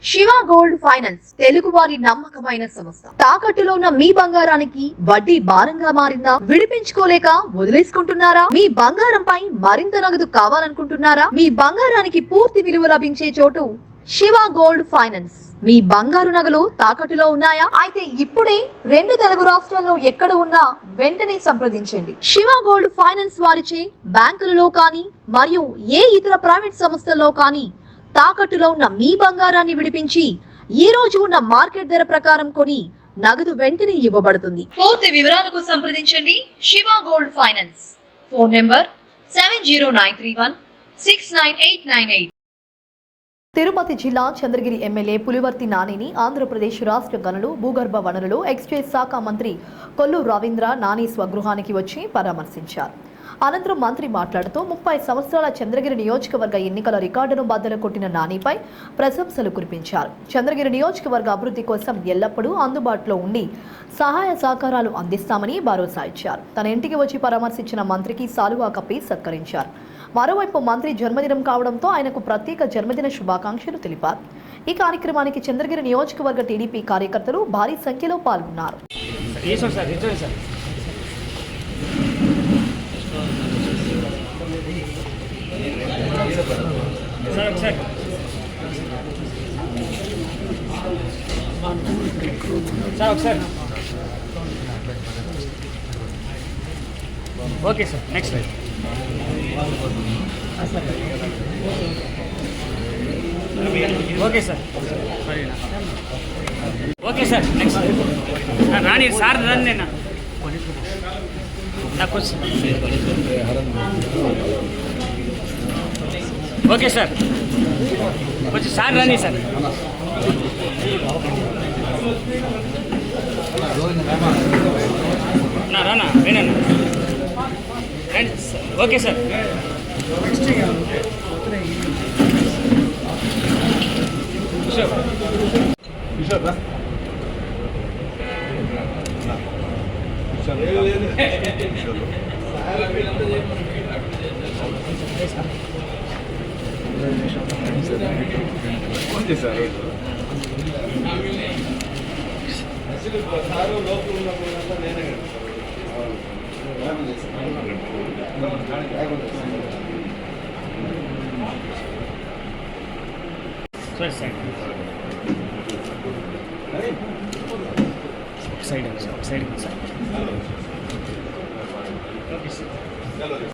Shiva gold finance Telugu వారి నమ్మకమైన సంస్థ. తాకట్టులో ఉన్న మీ బంగారానికి వడ్డీ భారంగా మారిందా? విడిపించుకోలేక వదిలేసుకుంటున్నారా? మీ బంగారంపై మరింత నగదు కావాలనుకుంటున్నారా? మీ బంగారానికి పూర్తి విలువ లభించే చోటు శివ గోల్డ్ ఫైనాన్స్. మీ బంగారు నగలు తాకట్టులో ఉన్నాయా? అయితే ఇప్పుడే 2 తెలుగు రాష్ట్రాల్లో ఎక్కడ ఉన్నా వెంటనే సంప్రదించండి. శివ గోల్డ్ ఫైనాన్స్ వారిచే బ్యాంకులలో కానీ మరియు ఏ ఇతర ప్రైవేట్ సంస్థల్లో కానీ తాకట్టులో ఉన్న మీ బంగారాన్ని విడిపించి ఈ రోజు ఉన్న మార్కెట్ ధర ప్రకారం కొని నగదు వెంటనే ఇవ్వబడుతుంది. పూర్తి వివరాలకు సంప్రదించండి Shiva gold finance. Phone number 7093169898. Tirupati జిల్లా చంద్రగిరి ఎమ్మెల్యే పులివర్తి నానిని ఆంధ్రప్రదేశ్ రాష్ట్ర గనులు, భూగర్భ వనరులు, ఎక్సైజ్ శాఖ మంత్రి కొల్లు రవీంద్ర నాని స్వగృహానికి వచ్చి పరామర్శించారు. అనంతరం మంత్రి మాట్లాడుతూ 30 సంవత్సరాల చంద్రగిరి నియోజకవర్గ ఎన్నికల రికార్డును బద్దలు కొట్టిన నానిపై ప్రశంసలు కురిపించారు. చంద్రగిరి నియోజకవర్గ అభివృద్ధి కోసం ఎల్లప్పుడూ అందుబాటులో ఉండి సహాయ సహకారాలు అందిస్తామని భరోసా ఇచ్చారు. తన ఇంటికి వచ్చి పరామర్శించిన మంత్రికి సాలువా కప్పి సత్కరించారు. మరోవైపు మంత్రి జన్మదినం కావడంతో ఆయనకు ప్రత్యేక జన్మదిన శుభాకాంక్షలు తెలిపారు. ఈ కార్యక్రమానికి చంద్రగిరి నియోజకవర్గ టీడీపీ కార్యకర్తలు భారీ సంఖ్యలో పాల్గొన్నారు. Okay sir, next okay sir, okay sir, next రాని సార్ రాని నేను ఓకే సార్, కొంచెం సార్ రాని సార్. రానా వినన్నా ఓకే సార్. Side side